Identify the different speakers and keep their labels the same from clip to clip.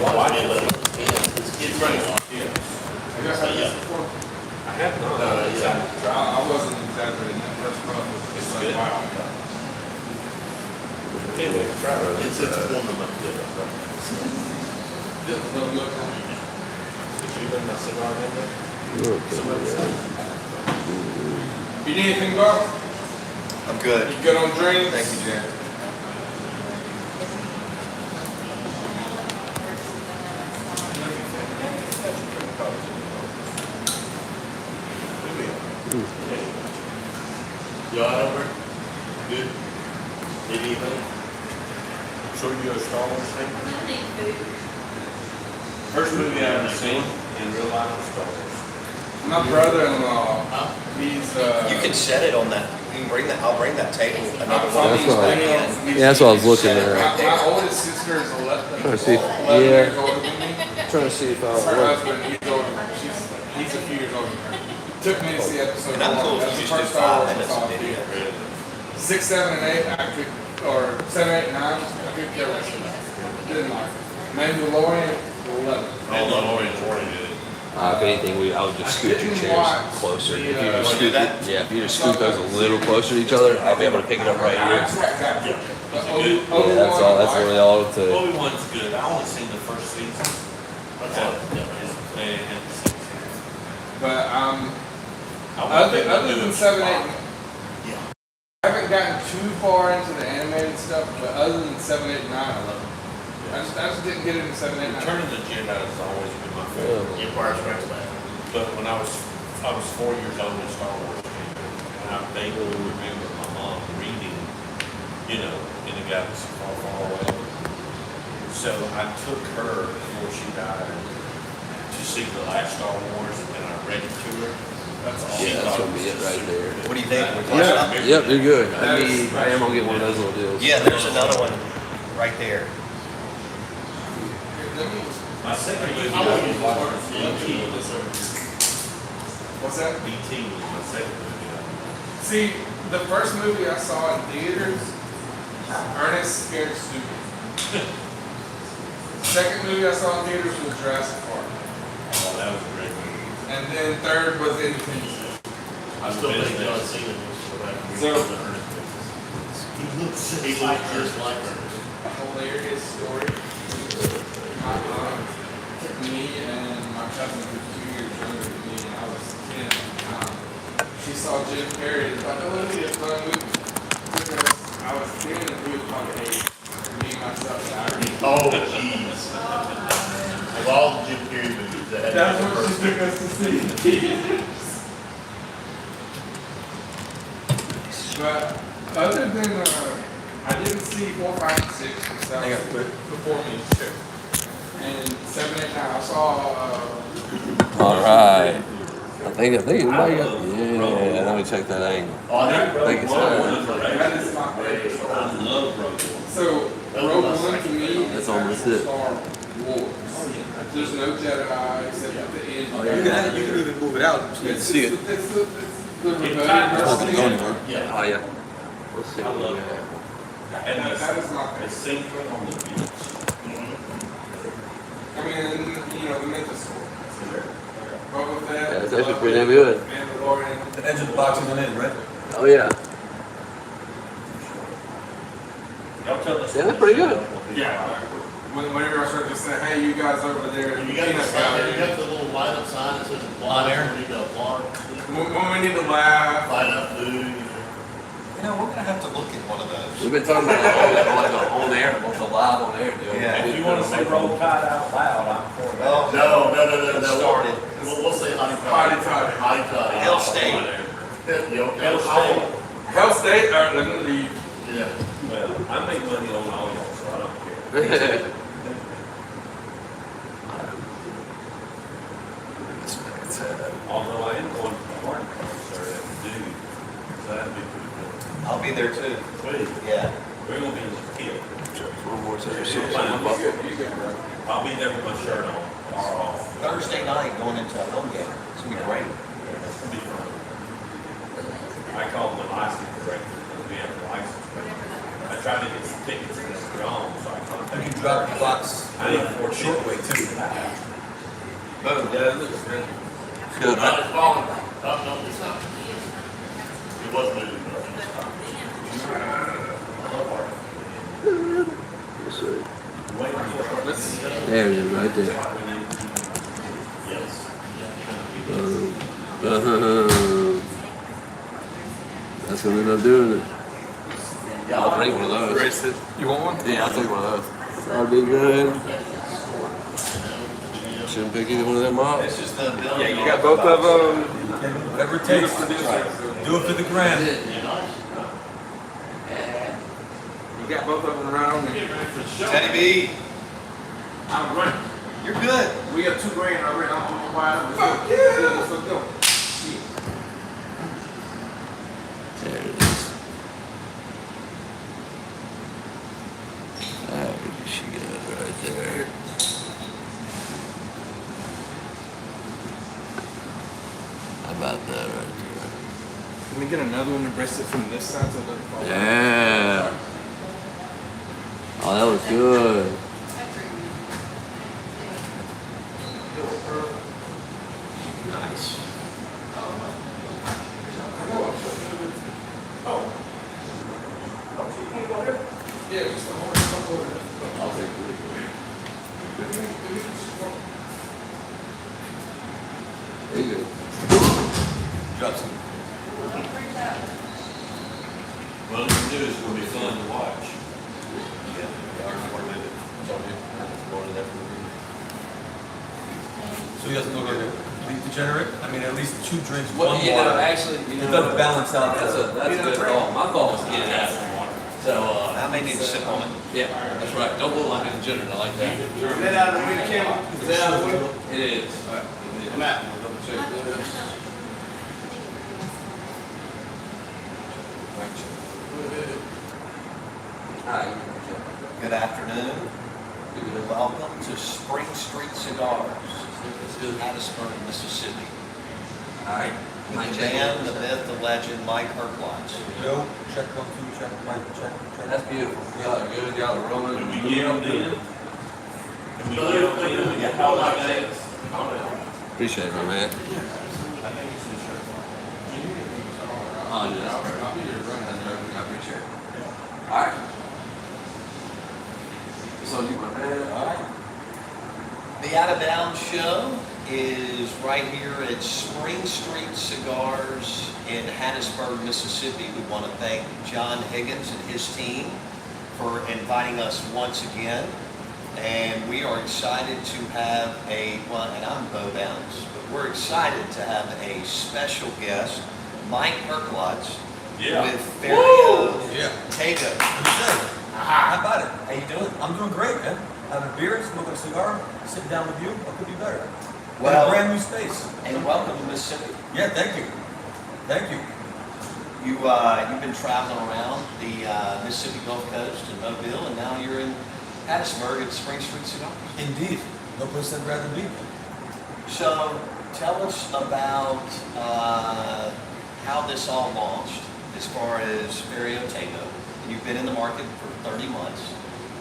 Speaker 1: It's running off.
Speaker 2: Yeah. Have you had this before?
Speaker 3: I have not.
Speaker 2: I wasn't exaggerating. That first puff was just like, wow.
Speaker 1: It's one of my
Speaker 3: Did you bring my cigar in there?
Speaker 2: You need anything, Bob?
Speaker 4: I'm good.
Speaker 2: You good on drinks?
Speaker 4: Thank you, Jan.
Speaker 1: You all right over? Good? Did anything?
Speaker 3: So you a Star Wars fan?
Speaker 1: First movie I ever seen.
Speaker 3: In real life was Star Wars.
Speaker 2: My brother-in-law, he's
Speaker 4: You can set it on that. You can bring that. I'll bring that table. Another
Speaker 2: my-
Speaker 4: one.
Speaker 5: That's what
Speaker 2: he's-
Speaker 5: that's what I was looking at.
Speaker 2: My oldest sister is 11
Speaker 5: Trying to see if-
Speaker 2: years older than me.
Speaker 5: Trying to see if
Speaker 2: Her husband, he's older. He's a few years older than her. Took me to see episode
Speaker 4: And I'm
Speaker 2: 1.
Speaker 4: cool if
Speaker 2: That's
Speaker 4: you
Speaker 2: the
Speaker 4: just do
Speaker 2: first Star
Speaker 4: 5
Speaker 2: Wars I
Speaker 4: minutes
Speaker 2: saw
Speaker 4: of
Speaker 2: in
Speaker 4: video.
Speaker 2: theater. 6, 7, and 8, I could, or 7, 8, 9, I could care less than that. Didn't like it. Mandalorian, 11.
Speaker 5: if anything, I would just scoot your chairs closer. If you just
Speaker 4: Wanna do
Speaker 5: scoot,
Speaker 4: that?
Speaker 5: yeah, if you just scoot those a little closer to each other, I'll be able to pick it up right here. Yeah, that's all. That's really all to.
Speaker 1: Obi-Wan's good. I only seen the first season. That's all.
Speaker 2: But other than 7, 8,
Speaker 1: Yeah.
Speaker 2: I haven't gotten too far into the animated stuff. But other than 7, 8, 9, I love it. I just didn't get into 7, 8, 9.
Speaker 3: Return of the Jedi has always been my favorite.
Speaker 1: Empire Strikes Back.
Speaker 3: But when I was 4 years old when Star Wars came out, and I vaguely remember my mom reading, in the galaxy far, far away. So I took her before she died to see the last Star Wars, and I read it to her. That's all.
Speaker 5: Yeah, that's gonna be it right there.
Speaker 4: What do you think? We close it up?
Speaker 5: Yep, you're good. I am gonna get one of those little deals.
Speaker 4: Yeah, there's another one right there.
Speaker 3: My second movie
Speaker 1: I want you to
Speaker 3: was
Speaker 1: watch BT.
Speaker 2: What's that?
Speaker 3: BT was my second movie.
Speaker 2: See, the first movie I saw in theaters, Ernest Scared Stupid. Second movie I saw in theaters was Jurassic Park.
Speaker 3: Oh, that was a great movie.
Speaker 2: And then third was Independence Day.
Speaker 1: I still think John Cena needs to go back and
Speaker 2: So-
Speaker 1: rebuild the Ernest business. He looks just like Ernest.
Speaker 2: Hilarious story. Me and my cousin who was 2 years younger than me, and I was 10 at the time. She saw Jim Carrey and thought, oh, it'll be a fun movie. Took us, I was 10 and he was probably 8. Me, myself, and Irene.
Speaker 1: Oh, jeez. Of all the Jim Carrey movies that had.
Speaker 2: That's what she took us to see. But other than, I didn't see 4, 5, and 6 because that was before me too. And 7, 8, 9, I saw.
Speaker 5: All right. I think everybody got. Yeah, let me check that angle.
Speaker 1: Oh, I
Speaker 5: think it's that.
Speaker 2: That is my favorite.
Speaker 3: I love Rogue One.
Speaker 2: So Rogue One to me
Speaker 5: That's
Speaker 2: is
Speaker 5: almost
Speaker 2: like
Speaker 5: it.
Speaker 2: Star Wars. There's no Jedi except at the end.
Speaker 4: You can even move it out. So you can see it.
Speaker 2: It's the rebellion
Speaker 4: It's not
Speaker 2: versus
Speaker 4: going to
Speaker 2: the
Speaker 4: go
Speaker 2: end.
Speaker 4: anywhere.
Speaker 1: Yeah.
Speaker 5: Oh yeah. Let's see.
Speaker 3: I love that. And
Speaker 2: That is my
Speaker 3: the
Speaker 2: favorite.
Speaker 3: scene on the beach.
Speaker 2: I mean, the Memphis story. Boba Fett.
Speaker 5: Yeah, it's actually pretty damn good.
Speaker 2: Mandalorian.
Speaker 4: The engine box isn't in, right?
Speaker 5: Oh yeah.
Speaker 3: Y'all tell us.
Speaker 5: Yeah, that's pretty good.
Speaker 2: Yeah. Whenever I start to say, hey, you guys over there,
Speaker 1: You got the
Speaker 2: peanut
Speaker 1: sign, you
Speaker 2: gallery.
Speaker 1: got the little light up sign that says apply there, you go apply,
Speaker 2: When we need to laugh.
Speaker 1: buy enough food.
Speaker 4: You know, we're gonna have to look at one of those.
Speaker 5: We've been talking about like on air, the live on air deal.
Speaker 4: Yeah.
Speaker 3: If you want to say Roll Tide out loud, I'm for that.
Speaker 4: Oh,
Speaker 1: No.
Speaker 4: Started.
Speaker 1: We'll say hotty
Speaker 2: Hotty
Speaker 1: toddy.
Speaker 2: toddy.
Speaker 1: Hotty toddy.
Speaker 4: Hell State.
Speaker 1: Hell
Speaker 3: State.
Speaker 2: Hell State, let me leave.
Speaker 1: Yeah.
Speaker 3: Well, I make money on all y'all, so I don't care. Although I am going to the art concert at the Dude, so that'd be pretty cool.
Speaker 4: I'll be there too.
Speaker 3: Wait,
Speaker 4: Yeah.
Speaker 3: we're gonna be in the kid.
Speaker 5: One more time.
Speaker 3: I'll be there with my shirt on, or off.
Speaker 4: Thursday night going into a home game. It's gonna be great.
Speaker 3: It's gonna be fun. I call the license director, because we have a license director. I tried to get some tickets and it's gone, so I
Speaker 4: You
Speaker 3: contacted.
Speaker 4: can drop the clock nice. Short way too.
Speaker 2: Boom.
Speaker 5: Yeah, it looks good. It's good,
Speaker 1: No,
Speaker 5: right?
Speaker 1: it's falling. Oh, no, it's not. It was moving, but it's stopped.
Speaker 2: Let's
Speaker 5: There it is, right there.
Speaker 1: Yes.
Speaker 5: That's what we end up doing it. I'll drink one of those.
Speaker 2: brace it. You want one?
Speaker 5: Yeah, I'll take one of those. That'll be good. Shouldn't pick either one of them up.
Speaker 4: It's just the ability.
Speaker 2: Yeah, you got both of them.
Speaker 6: Whatever it takes. Do it for the grand.
Speaker 2: You got both of them around.
Speaker 4: Teddy B,
Speaker 2: I'm running.
Speaker 4: you're good.
Speaker 2: We got $2 grand already. I'm doing quiet. Let's go.
Speaker 5: There it is. There she goes right there. How about that right
Speaker 2: Can we get another one to brace it from this side so it doesn't fall?
Speaker 5: there? Yeah. Oh, that was good. Nice.
Speaker 2: Yeah, just the whole
Speaker 5: I'll take it. There you go.
Speaker 4: Drop some.
Speaker 3: Well, the news is gonna be fun to watch.
Speaker 6: So he doesn't look like a complete degenerate. I mean, at least 2 drinks,
Speaker 5: Well,
Speaker 6: 1
Speaker 5: you know,
Speaker 6: water.
Speaker 5: actually, you
Speaker 6: It
Speaker 5: know,
Speaker 6: doesn't balance out.
Speaker 5: that's a good call. My call was to get it out. So,
Speaker 4: I may need to sip on it.
Speaker 5: yeah, that's right. Don't look like a degenerate. I like that.
Speaker 2: Is that out of the way, camera? Is that out of the way?
Speaker 5: It is.
Speaker 2: I'm out.
Speaker 5: Hi.
Speaker 4: Good afternoon. Welcome to Spring Street Cigars, Hattiesburg, Mississippi.
Speaker 5: All right.
Speaker 4: With the man, the myth, the legend, Mike Herklotz.
Speaker 6: Joe, check 1, 2, check, Mike, check.
Speaker 5: That's beautiful. Y'all are good. Y'all are rolling.
Speaker 3: Can we get them in? Can we get them in?
Speaker 4: Yeah.
Speaker 3: How like that?
Speaker 5: Appreciate it, my man. Oh, yeah. I appreciate it. All right. So you my man. All right.
Speaker 4: The Out of Bounds Show is right here at Spring Street Cigars in Hattiesburg, Mississippi. We want to thank John Higgins and his team for inviting us once again. And we are excited to have and I'm Bo Bounds, but we're excited to have a special guest, Mike Herklotz,
Speaker 3: Yeah.
Speaker 4: with Ferio
Speaker 6: Yeah.
Speaker 4: Tego.
Speaker 6: What do you say? How about it? How you doing? I'm doing great, man. Having a beer, smoking a cigar, sitting down with you. What could be better?
Speaker 4: Well-
Speaker 6: In a brand new space.
Speaker 4: And welcome to Mississippi.
Speaker 6: Yeah, thank you. Thank you.
Speaker 4: You've been traveling around the Mississippi Gulf Coast and Mobile, and now you're in Hattiesburg at Spring Street Cigars.
Speaker 6: Indeed. No place I'd rather be.
Speaker 4: So tell us about how this all launched as far as Ferio Tego. You've been in the market for 30 months,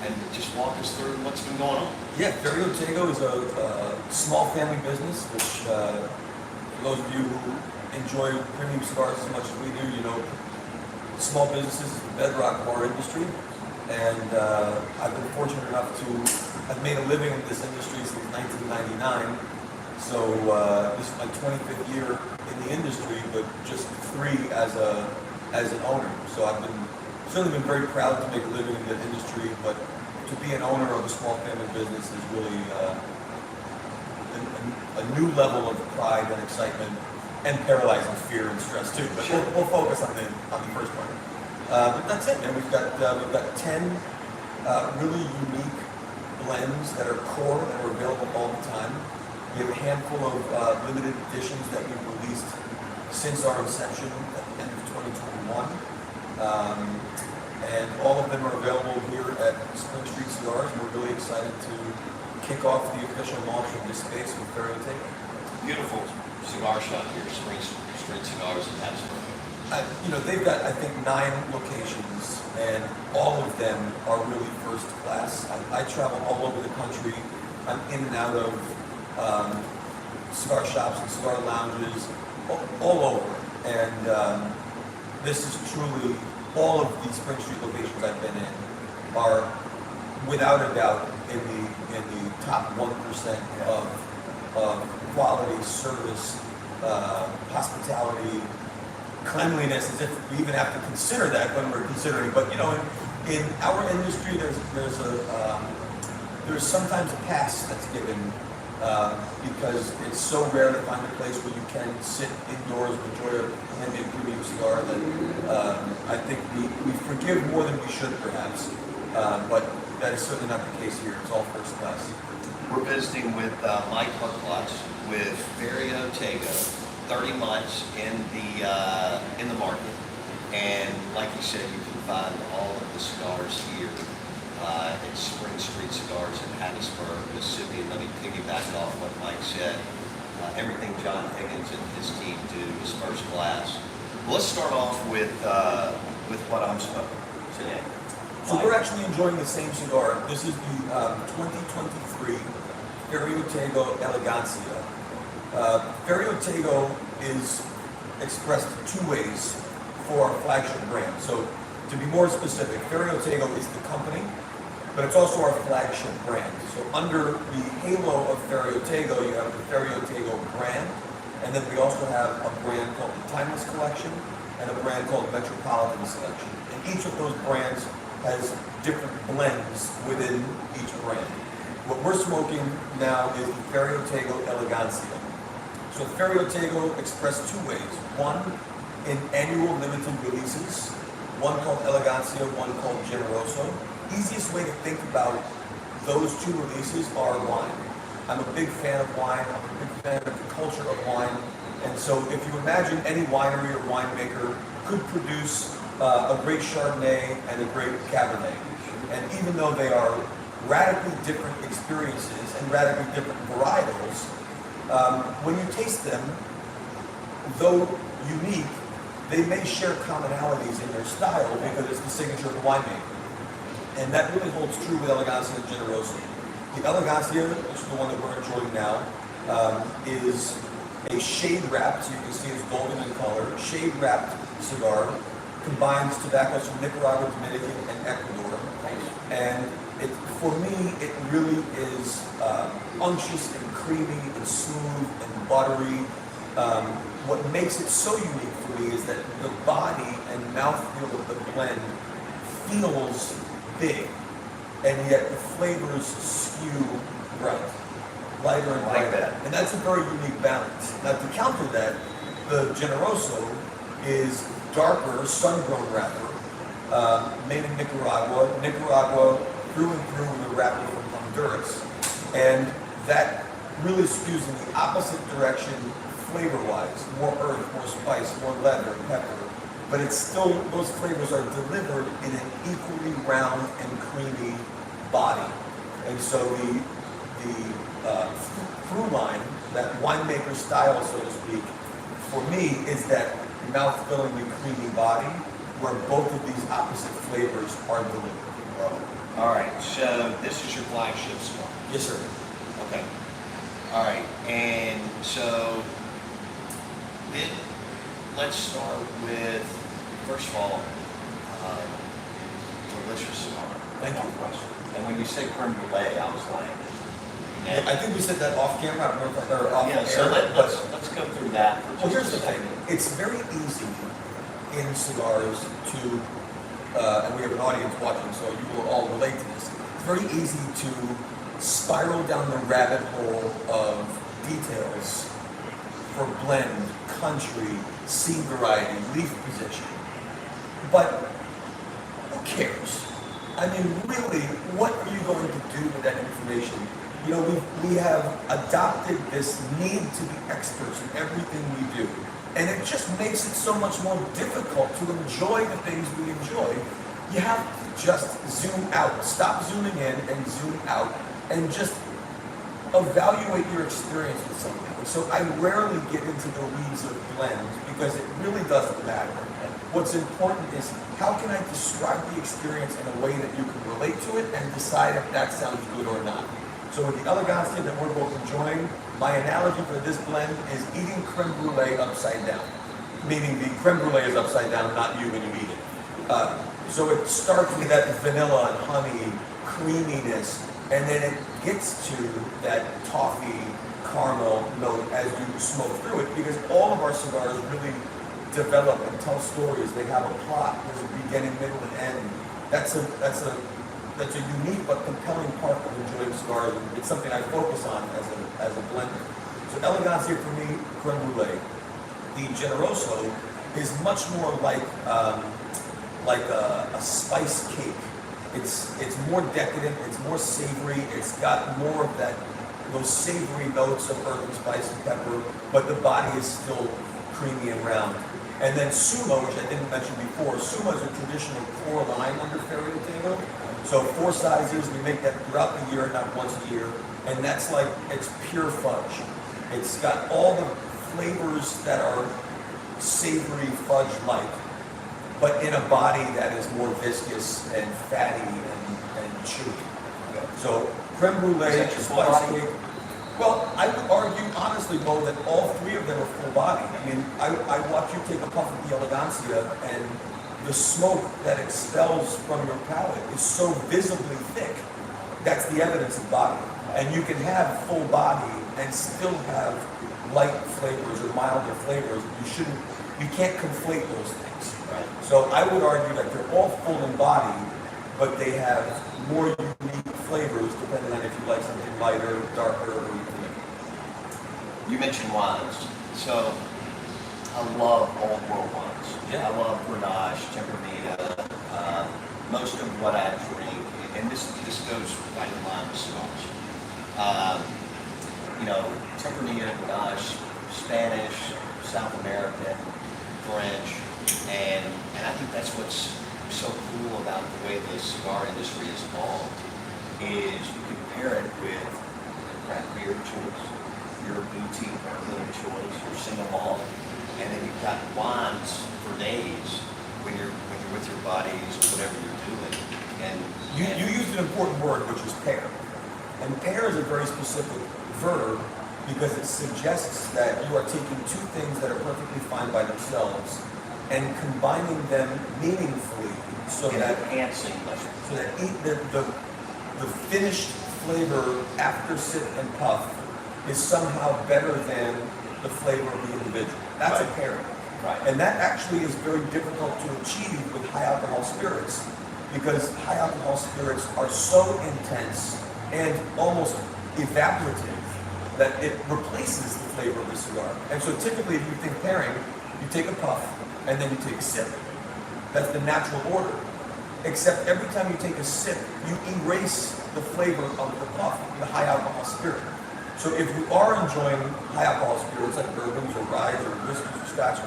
Speaker 4: and just walk us through what's been going on.
Speaker 6: Yeah, Ferio Tego is a small family business, which for those of you who enjoy premium cigars as much as we do, you know, small businesses is the bedrock of our industry. And I've been fortunate enough to have made a living in this industry since 1999. So this is my 25th year in the industry, but just 3 as an owner. So I've certainly been very proud to make a living in the industry, but to be an owner of a small family business is really a new level of pride and excitement, and paralyzing fear and stress too. But we'll focus on the first part. But that's it, man. We've got 10 really unique blends that are core that are available all the time. We have a handful of limited editions that we've released since our inception at the end of 2021. And all of them are available here at Spring Street Cigars. We're really excited to kick off the official launch of this space with Ferio Tego.
Speaker 4: Beautiful cigar shop here, Spring Street Cigars in Hattiesburg.
Speaker 6: they've got, I think, 9 locations, and all of them are really first class. I travel all over the country. I'm in and out of cigar shops and cigar lounges, all over. And this is truly, all of these Spring Street locations I've been in are, without a doubt, in the top 1% of quality, service, hospitality, cleanliness, as if we even have to consider that when we're considering. But in our industry, there's sometimes a pass that's given because it's so rare to find a place where you can sit indoors and enjoy a handmade premium cigar that I think we forgive more than we should, perhaps. But that is certainly not the case here. It's all first class.
Speaker 4: We're visiting with Mike Harklotz with Ferio Tego, 30 months in the market, and like you said, you can find all of the cigars here at Spring Street Cigars in Hattiesburg, Mississippi. And let me piggyback off what Mike said. Everything John Higgins and his team do is first class. Let's start off with what I'm smoking today.
Speaker 6: So we're actually enjoying the same cigar. This is the 2023 Ferio Tego Elegancia. Ferio Tego is expressed 2 ways for our flagship brand. So to be more specific, Ferio Tego is the company, but it's also our flagship brand. So under the halo of Ferio Tego, you have the Ferio Tego brand, and then we also have a brand called the Timeless Collection and a brand called Metropolitan Selection. And each of those brands has different blends within each brand. What we're smoking now is the Ferio Tego Elegancia. So Ferio Tego expressed 2 ways. One, in annual limited releases, one called Elegancia, one called Generoso. Easiest way to think about those 2 releases are wine. I'm a big fan of wine. I'm a big fan of the culture of wine. And so if you imagine any winery or winemaker could produce a great Chardonnay and a great Cabernet. And even though they are radically different experiences and radically different varietals, when you taste them, though unique, they may share commonalities in their style because it's the signature of the winemaker. And that really holds true with Elegancia and Generoso. The Elegancia, which is the one that we're enjoying now, is a shade-wrapped, so you can see it's golden in color, shade-wrapped cigar. Combines tobaccos from Nicaragua, Dominican, and Ecuador. And for me, it really is unctuous and creamy and smooth and buttery. What makes it so unique for me is that the body and mouthfeel of the blend feels big, and yet the flavors skew bright, lighter and brighter. And that's a very unique balance. Now, to counter that, the Generoso is darker, sun-grown wrapper, made in Nicaragua. Nicaragua through and through with a wrapper from Honduras. And that really skews in the opposite direction flavor-wise. More earth, more spice, more leather, pepper. But it's still, those flavors are delivered in an equally round and creamy body. And so the through line, that winemaker style, so to speak, for me is that mouth-fillingly creamy body where both of these opposite flavors are delivered.
Speaker 4: All right, so this is your flagship cigar.
Speaker 6: Yes, sir.
Speaker 4: Okay. All right, and so let's start with, first of all, delicious cigar.
Speaker 6: Thank you.
Speaker 4: And when you say creme brulee, I was like,
Speaker 6: I think we said that off camera, I don't know if or off
Speaker 4: yeah,
Speaker 6: air,
Speaker 4: so
Speaker 6: but
Speaker 4: let's go through that. For
Speaker 6: well, here's
Speaker 4: just
Speaker 6: the
Speaker 4: a
Speaker 6: thing.
Speaker 4: second.
Speaker 6: It's very easy in cigars to, and we have an audience watching, so you will all relate to this. It's very easy to spiral down the rabbit hole of details for blend, country, seed variety, leaf position. But who cares? I mean, really, what are you going to do with that information? You know, we have adopted this need to be experts in everything we do. And it just makes it so much more difficult to enjoy the things we enjoy. You have to just zoom out, stop zooming in and zoom out, and just evaluate your experience with something. So I rarely get into the weeds of blends because it really doesn't matter. What's important is how can I describe the experience in a way that you can relate to it and decide if that sounds good or not. So with the elegancia that we're both enjoying, my analogy for this blend is eating creme brulee upside down. Meaning the creme brulee is upside down, not you when you eat it. So it starts with that vanilla and honey creaminess, and then it gets to that toffee caramel note as you smoke through it, because all of our cigars really develop and tell stories. They have a plot. There's a beginning, middle, and end. That's a unique but compelling part of enjoying cigars. It's something I focus on as a blender. So elegancia for me, creme brulee. The Generoso is much more like a spice cake. It's more decadent, it's more savory, it's got more of those savory notes of earth and spice and pepper, but the body is still creamy and round. And then Sumo, which I didn't mention before, Sumo is a traditional core line under Ferry Tango. So 4 sizes, we make that throughout the year, not once a year, and that's like, it's pure fudge. It's got all the flavors that are savory fudge-like, but in a body that is more viscous and fatty and chewy. So creme brulee, spice cake. Well, I would argue honestly, Bo, that all 3 of them are full body. I mean, I watch you take a puff of the elegancia, and the smoke that expels from your palate is so visibly thick. That's the evidence of body. And you can have full body and still have light flavors or milder flavors. You can't conflate those things. Right. So I would argue that they're all full in body, but they have more unique flavors depending on if you like something lighter, darker, or even.
Speaker 4: You mentioned wines. So I love old world wines.
Speaker 6: Yeah.
Speaker 4: I love Grenache, Tempranillo, most of what I drink, and this goes right in line with cigars. Tempranillo, Grenache, Spanish, South American, French, and I think that's what's so cool about the way the cigar industry has evolved, is you can pair it with craft beer choice, your boutique bourbon choice, your single malt, and then you've got wines for days when you're with your buddies or whatever you're doing. And
Speaker 6: You used an important word, which is pair. And pair is a very specific verb because it suggests that you are taking 2 things that are perfectly fine by themselves and combining them meaningfully so that
Speaker 4: enhancing
Speaker 6: the finished flavor after sip and puff is somehow better than the flavor of the individual. That's a pairing.
Speaker 4: Right.
Speaker 6: And that actually is very difficult to achieve with high alcohol spirits because high alcohol spirits are so intense and almost evaporative that it replaces the flavor of the cigar. And so typically if you think pairing, you take a puff and then you take a sip. That's the natural order. Except every time you take a sip, you erase the flavor of the puff, the high alcohol spirit. So if you are enjoying high alcohol spirits like bourbons or ryes or whiskeys or scotch,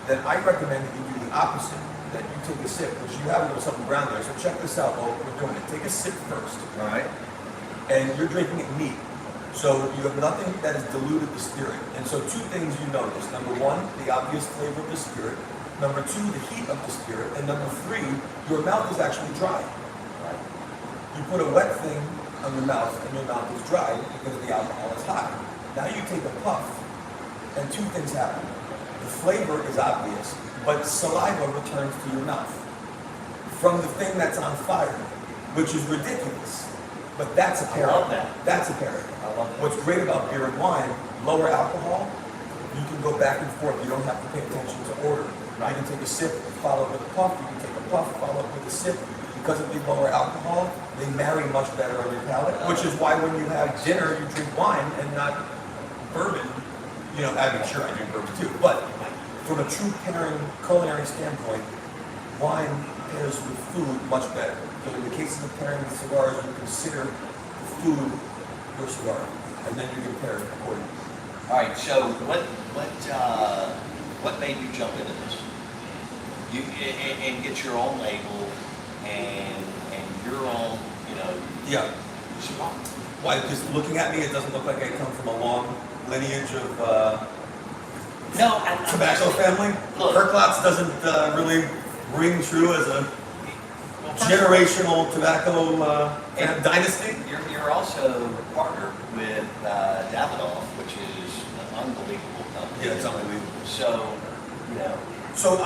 Speaker 6: then I recommend that you do the opposite, that you take a sip, which you have a little something brown there. So check this out while we're doing it. Take a sip first, all right? And you're drinking it neat. So you have nothing that has diluted the spirit. And so 2 things you notice. Number 1, the obvious flavor of the spirit. Number 2, the heat of the spirit. And number 3, your mouth is actually dry. Right? You put a wet thing on your mouth and your mouth is dry because the alcohol is hot. Now you take a puff and 2 things happen. The flavor is obvious, but saliva returns to your mouth from the thing that's on fire, which is ridiculous. But that's a pairing.
Speaker 4: I love that.
Speaker 6: That's a pairing.
Speaker 4: I love that.
Speaker 6: What's great about beer and wine, lower alcohol, you can go back and forth. You don't have to pay attention to order.
Speaker 4: Right.
Speaker 6: You can take a sip, follow it with a puff. You can take a puff, follow it with a sip. Because of the lower alcohol, they marry much better on your palate, which is why when you have dinner, you drink wine and not bourbon. I mean, sure, I drink bourbon too, but from a true pairing, culinary standpoint, wine pairs with food much better. So in the cases of pairing with cigars, you consider the food your cigar, and then you can pair it accordingly.
Speaker 4: all right, so what made you jump into this? And get your own label and your own,
Speaker 6: Yeah.
Speaker 4: cigar.
Speaker 6: Why, just looking at me, it doesn't look like I come from a long lineage of
Speaker 4: No,
Speaker 6: tobacco family?
Speaker 4: Look.
Speaker 6: Kirklots doesn't really ring true as a generational tobacco dynasty?
Speaker 4: You're also partnered with Davidoff, which is an unbelievable company.
Speaker 6: Yeah, it's unbelievable.
Speaker 4: So, you know,
Speaker 6: So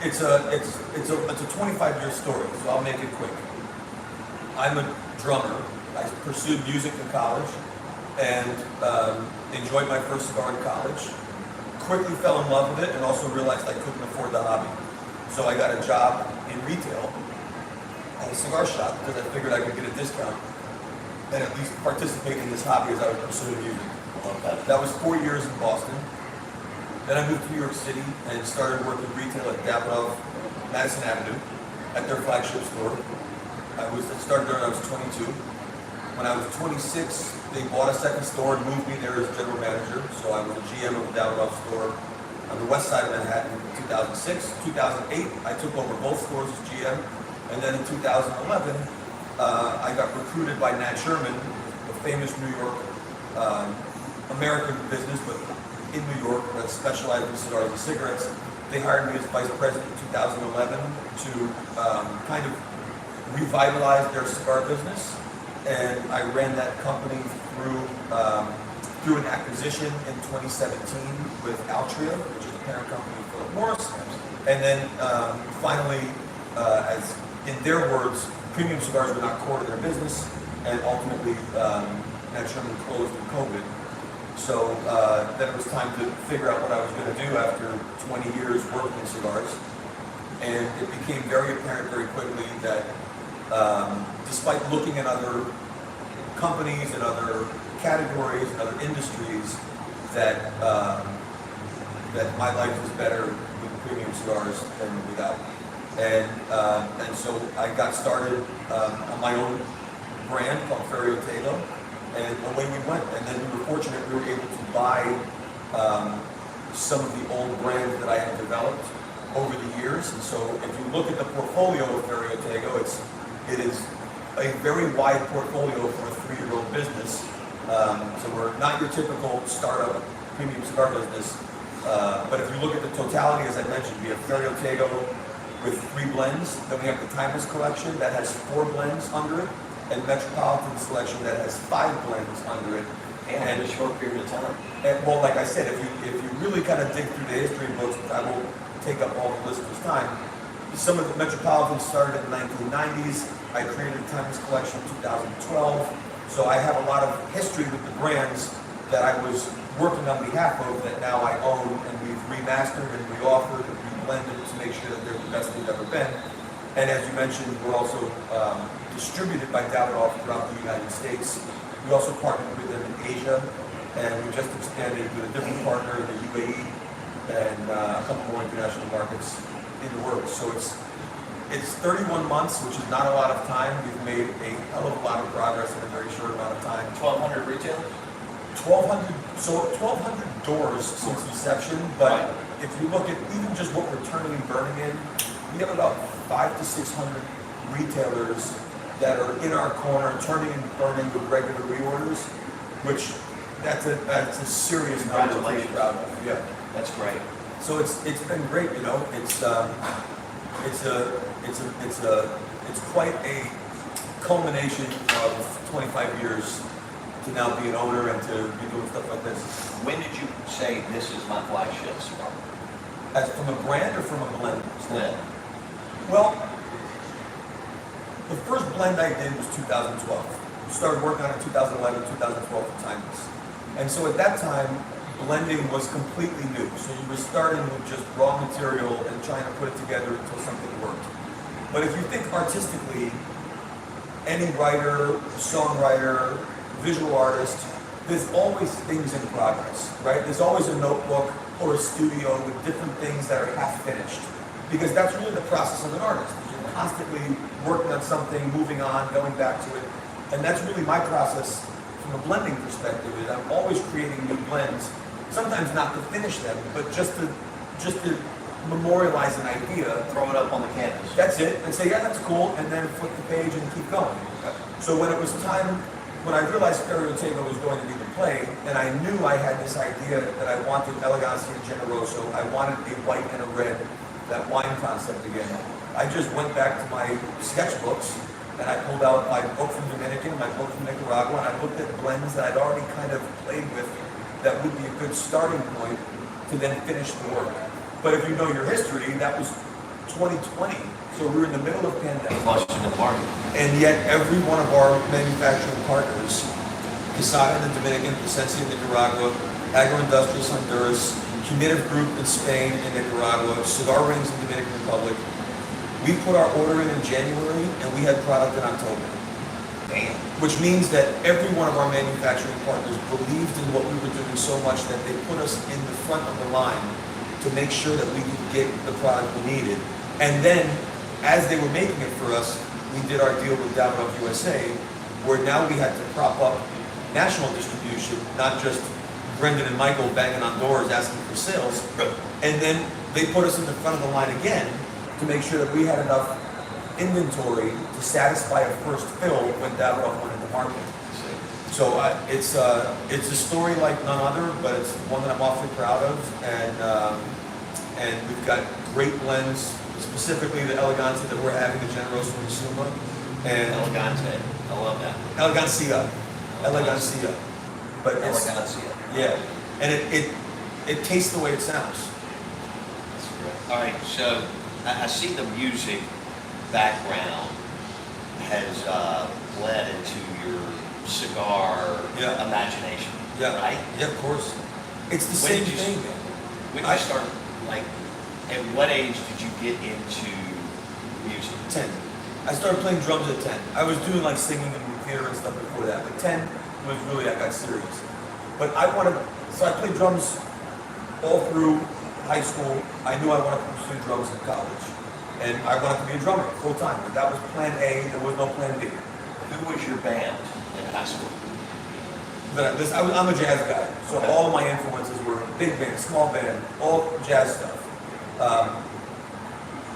Speaker 6: it's a 25-year story, so I'll make it quick. I'm a drummer. I pursued music in college and enjoyed my first cigar in college. Quickly fell in love with it and also realized I couldn't afford the hobby. So I got a job in retail at a cigar shop because I figured I could get a discount and at least participate in this hobby as I was pursuing music. That was 4 years in Boston. Then I moved to New York City and started working retail at Davidoff, Madison Avenue, at their flagship store. I started there when I was 22. When I was 26, they bought a second store and moved me there as general manager. So I was a GM of the Davidoff store on the west side of Manhattan in 2006. 2008, I took over both stores as GM. And then in 2011, I got recruited by Nat Sherman, a famous New York American business, but in New York that specialized in cigars and cigarettes. They hired me as vice president in 2011 to kind of revitalize their cigar business. And I ran that company through an acquisition in 2017 with Altria, which is the parent company of Philip Morris. And then finally, as in their words, premium cigars were not core to their business, and ultimately Nat Sherman closed in COVID. So then it was time to figure out what I was going to do after 20 years working in cigars. And it became very apparent very quickly that despite looking at other companies and other categories and other industries, that that my life was better with premium cigars than without. And so I got started on my own brand called Ferio Tego, and away we went. And then we were fortunate we were able to buy some of the old brands that I had developed over the years. And so if you look at the portfolio of Ferio Tego, it is a very wide portfolio for a 3-year-old business. So we're not your typical startup premium cigar business. But if you look at the totality, as I mentioned, we have Ferio Tego with 3 blends. Then we have the Timeless Collection that has 4 blends under it, and Metropolitan Selection that has 5 blends under it.
Speaker 4: and in a short period of time.
Speaker 6: And well, like I said, if you really kind of dig through the history books, I won't take up all the listeners' time. Some of the Metropolitans started in the 1990s. I created a Timeless Collection in 2012. So I have a lot of history with the brands that I was working on behalf of that now I own, and we've remastered and reoffered and reblended to make sure that they're the best they've ever been. And as you mentioned, we're also distributed by Davidoff throughout the United States. We also partnered with them in Asia, and we just expanded with a different partner in the UAE and a couple more international markets in the works. So it's 31 months, which is not a lot of time. We've made a hell of a lot of progress in a very short amount of time.
Speaker 4: 1,200 retail?
Speaker 6: 1,200 doors since inception, but if you look at even just what we're turning and burning in, we have about 500 to 600 retailers that are in our corner, turning and burning with regular reorders, which that's a serious number to be proud of. Yeah,
Speaker 4: That's great.
Speaker 6: so it's been great. You know, it's quite a culmination of 25 years to now be an owner and to be doing stuff like this.
Speaker 4: When did you say this is my flagship cigar?
Speaker 6: As from a brand or from a blend?
Speaker 4: Blend.
Speaker 6: Well, the first blend I did was 2012. Started working on it 2011, 2012 for Timeless. And so at that time, blending was completely new. So you were starting with just raw material and trying to put it together until something worked. But if you think artistically, any writer, songwriter, visual artist, there's always things in progress, right? There's always a notebook or a studio with different things that are half finished. Because that's really the process of an artist. You're constantly working on something, moving on, going back to it. And that's really my process from a blending perspective, is I'm always creating new blends. Sometimes not to finish them, but just to memorialize an idea.
Speaker 4: Throw it up on the canvas.
Speaker 6: That's it, and say, yeah, that's cool, and then flip the page and keep going. So when it was time when I realized Stereotago was going to be the play, and I knew I had this idea that I wanted Elegancia and Generoso, I wanted a white and a red, that wine concept again. I just went back to my sketchbooks, and I pulled out my book from Dominican, my book from Nicaragua, and I looked at blends that I'd already kind of played with that would be a good starting point to then finish the work. But if you know your history, that was 2020, so we were in the middle of pandemic.
Speaker 4: Flushing the market.
Speaker 6: And yet every one of our manufacturing partners, Quesada in the Dominican, Presencia in Nicaragua, Agroindustrials Honduras, Comitiv Group in Spain and Nicaragua, Cigar Rings in the Dominican Republic, we put our order in January and we had product in October.
Speaker 4: Damn.
Speaker 6: Which means that every one of our manufacturing partners believed in what we were doing so much that they put us in the front of the line to make sure that we could get the product we needed. And then, as they were making it for us, we did our deal with Davidoff USA, where now we had to prop up national distribution, not just Brendan and Michael banging on doors asking for sales. And then they put us in the front of the line again to make sure that we had enough inventory to satisfy a first fill when Davidoff went into market. So it's a story like none other, but it's one that I'm awfully proud of, and we've got great blends, specifically the Elegante that we're having, the Generoso and Suma, and
Speaker 4: Elegante. I love that.
Speaker 6: Elegancia. But it's,
Speaker 4: Elegancia.
Speaker 6: yeah, and it tastes the way it sounds.
Speaker 4: That's great. All right, so I see the music background has bled into your cigar
Speaker 6: Yeah.
Speaker 4: imagination,
Speaker 6: Yeah,
Speaker 4: right?
Speaker 6: Yeah, of course. It's the
Speaker 4: When
Speaker 6: same
Speaker 4: did you-
Speaker 6: thing.
Speaker 4: When did you start, like, at what age did you get into music?
Speaker 6: 10. I started playing drums at 10. I was doing like singing in theater and stuff before that, but 10 was really, I got serious. But so I played drums all through high school. I knew I wanted to pursue drums in college. And I wanted to be a drummer full time. But that was plan A, there was no plan B.
Speaker 4: Who was your band in high school?
Speaker 6: I'm a jazz guy, so all of my influences were big band, small band, all jazz stuff.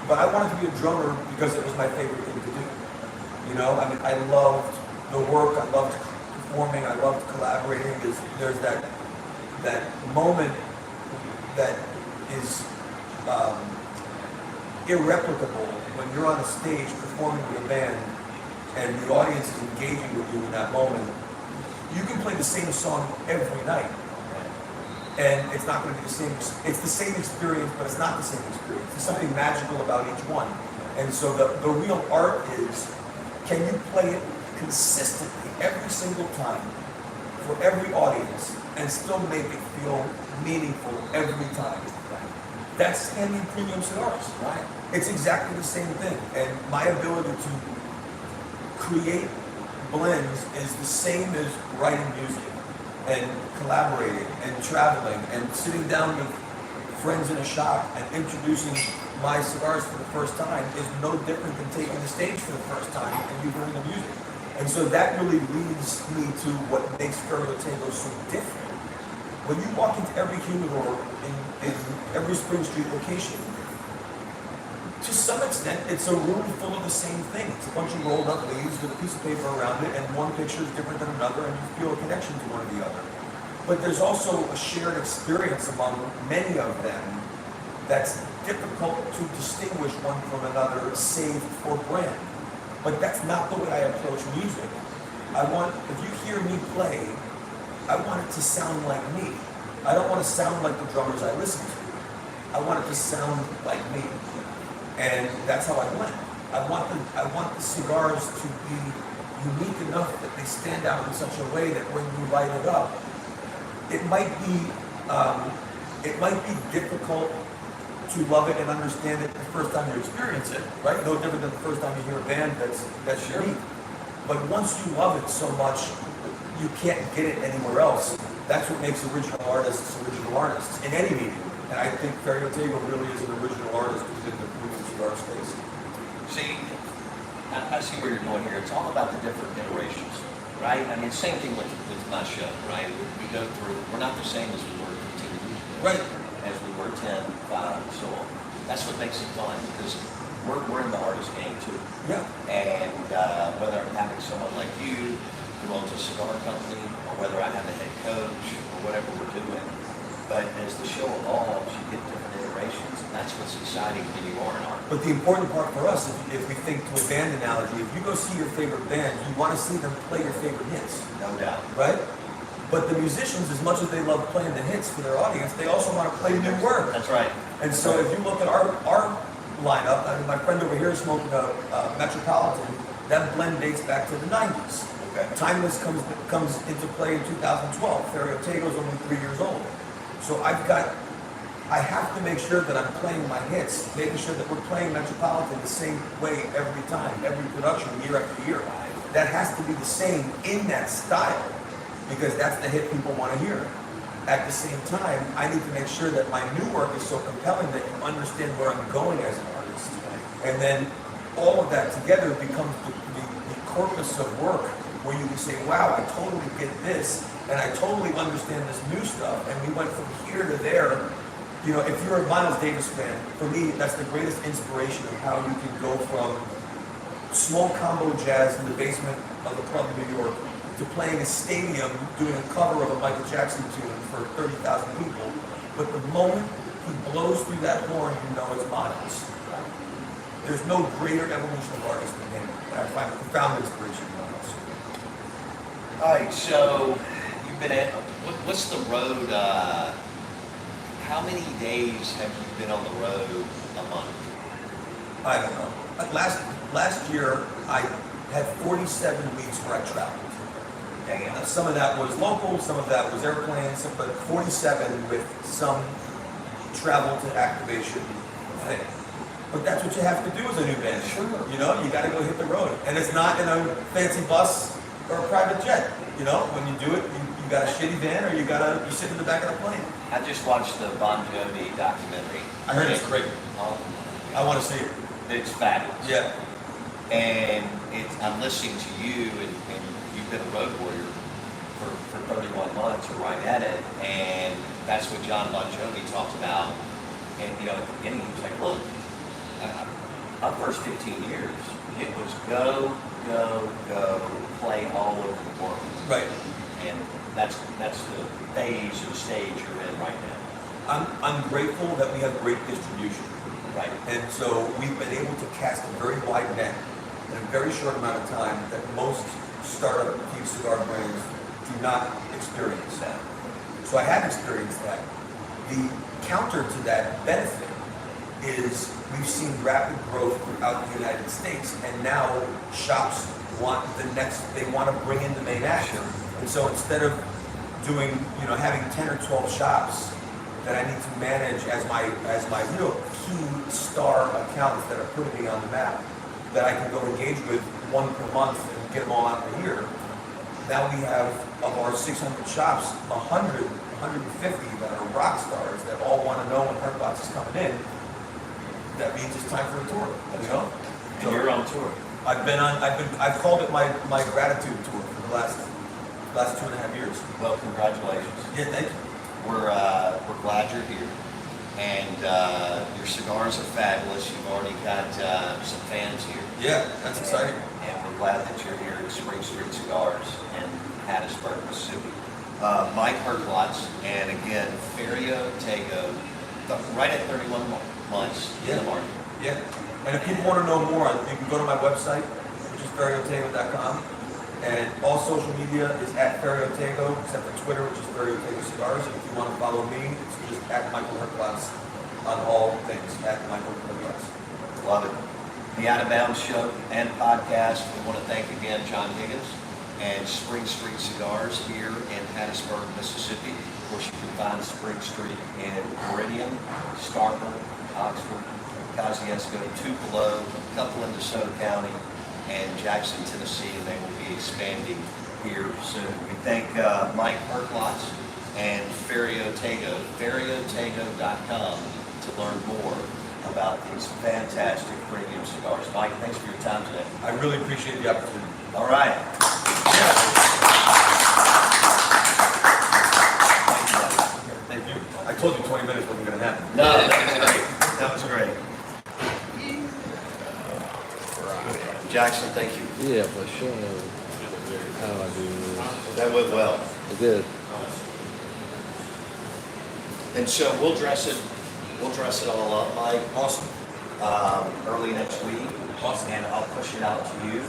Speaker 6: But I wanted to be a drummer because it was my favorite thing to do. You know, I mean, I loved the work, I loved performing, I loved collaborating. There's that moment that is irreplicable when you're on a stage performing with a band and the audience is engaging with you in that moment. You can play the same song every night, and it's not going to be the same. It's the same experience, but it's not the same experience. There's something magical about each one. And so the real art is, can you play it consistently every single time for every audience and still make it feel meaningful every time? That's handling premium cigars.
Speaker 4: Right.
Speaker 6: It's exactly the same thing. And my ability to create blends is the same as writing music and collaborating and traveling and sitting down with friends in a shop and introducing my cigars for the first time is no different than taking the stage for the first time and you hearing the music. And so that really leads me to what makes Stereotago so different. When you walk into every humidor in every Spring Street location, to some extent, it's a room full of the same thing. It's a bunch of rolled up leaves with a piece of paper around it, and one picture is different than another, and you feel a connection to one or the other. But there's also a shared experience among many of them that's difficult to distinguish one from another, save for brand. But that's not the way I approach music. If you hear me play, I want it to sound like me. I don't want to sound like the drummers I listen to. I want it to sound like me. And that's how I blend. I want the cigars to be unique enough that they stand out in such a way that when you light it up, it might be difficult to love it and understand it the first time you experience it, right? No different than the first time you hear a band that's unique. But once you love it so much, you can't get it anywhere else. That's what makes original artists in any medium. And I think Stereotago really is an original artist within the premium cigar space.
Speaker 4: See, I see where you're going here. It's all about the different iterations, right? I mean, same thing with my show, right? We go through, we're not the same as we were 15 years ago.
Speaker 6: Right.
Speaker 4: As we were 10, 5, and so on. That's what makes it fun, because we're in the artist game too.
Speaker 6: Yeah.
Speaker 4: And whether I'm having someone like you who owns a cigar company, or whether I have a head coach, or whatever we're doing. But as the show evolves, you get different iterations, and that's what's exciting when you are an artist.
Speaker 6: But the important part for us, if we think to a band analogy, if you go see your favorite band, you want to see them play your favorite hits,
Speaker 4: No doubt.
Speaker 6: right? But the musicians, as much as they love playing the hits for their audience, they also want to play new work.
Speaker 4: That's right.
Speaker 6: And so if you look at our lineup, I mean, my friend over here is smoking a Metropolitan. That blend dates back to the 90s.
Speaker 4: Okay.
Speaker 6: Timeless comes into play in 2012. Ferio Tego's only 3 years old. So I have to make sure that I'm playing my hits, making sure that we're playing Metropolitan the same way every time, every production, year after year. That has to be the same in that style, because that's the hit people want to hear. At the same time, I need to make sure that my new work is so compelling that you understand where I'm going as an artist. And then all of that together becomes the corpus of work where you can say, wow, I totally get this, and I totally understand this new stuff, and we went from here to there. You know, if you're a Miles Davis fan, for me, that's the greatest inspiration of how you can go from small combo jazz in the basement of the club in New York to playing a stadium doing a cover of a Michael Jackson tune for 30,000 people. But the moment he blows through that horn, you know it's Miles. There's no greater evolution of artists than him. And I find profound inspiration in Miles.
Speaker 4: All right, so you've been at, what's the road, how many days have you been on the road a month?
Speaker 6: I don't know. Last year, I had 47 weeks where I traveled.
Speaker 4: Damn.
Speaker 6: Now, some of that was local, some of that was airplanes, but 47 with some travel to activation thing. But that's what you have to do as a new band.
Speaker 4: Sure.
Speaker 6: You know, you got to go hit the road. And it's not in a fancy bus or a private jet. You know, when you do it, you got a shitty van or you sit in the back of the plane.
Speaker 4: I just watched the Bon Jovi documentary.
Speaker 6: I heard it's great. I want to see it.
Speaker 4: It's fabulous.
Speaker 6: Yeah.
Speaker 4: And I'm listening to you, and you've been a road warrior for 31 months, you're right at it, and that's what John Bon Jovi talked about. And you know, at the beginning, he was like, look, our first 15 years, it was go, play all over the world.
Speaker 6: Right.
Speaker 4: And that's the phase or stage you're in right now.
Speaker 6: I'm grateful that we have great distribution.
Speaker 4: Right.
Speaker 6: And so we've been able to cast a very wide net in a very short amount of time that most startup key cigar brands do not experience that. So I have experienced that. The counter to that benefit is we've seen rapid growth throughout the United States, and now shops want they want to bring in the main action. And so instead of doing, having 10 or 12 shops that I need to manage as my real key star accounts that are putting me on the map, that I can go engage with one per month and get them all out per year. Now we have, of our 600 shops, 150 that are rock stars that all want to know when Heartbox is coming in. That means it's time for a tour, you know?
Speaker 4: And you're on tour.
Speaker 6: I've called it my gratitude tour for the last 2.5 years.
Speaker 4: Well, congratulations.
Speaker 6: Yeah, thank you.
Speaker 4: We're glad you're here, and your cigars are fabulous. You've already got some fans here.
Speaker 6: Yeah, that's exciting.
Speaker 4: And we're glad that you're here at Spring Street Cigars in Hattiesburg, Mississippi. Mike Herklots, and again, Ferio Tego, right at 31 months in the market.
Speaker 6: Yeah. And if people want to know more, you can go to my website, which is feriotego.com. And all social media is at Ferio Tego, except for Twitter, which is Ferio Tego Cigars. And if you want to follow me, it's just at Michael Herklots on all things, at Michael Herklots.
Speaker 4: Love it. The Out of Bounds Show and podcast. We want to thank again John Higgins and Spring Street Cigars here in Hattiesburg, Mississippi. Of course, you can find Spring Street in Meridian, Starkville, Oxford, Kosciuszko, Tupelo, a couple in DeSoto County, and Jackson, Tennessee, and they will be expanding here soon. We thank Mike Herklots and Ferio Tego, feriotego.com, to learn more about these fantastic premium cigars. Mike, thanks for your time today.
Speaker 6: I really appreciate the opportunity.
Speaker 4: All right.
Speaker 6: Thank you. I told you 20 minutes wasn't going to happen.
Speaker 4: No, that was great. That was great. Jackson, thank you.
Speaker 5: Yeah, for sure. How do I do this?
Speaker 4: That went well.
Speaker 5: It did.
Speaker 4: And so we'll dress it all up, Mike,
Speaker 6: Awesome.
Speaker 4: early next week.
Speaker 6: Awesome.
Speaker 4: And I'll push it out to you.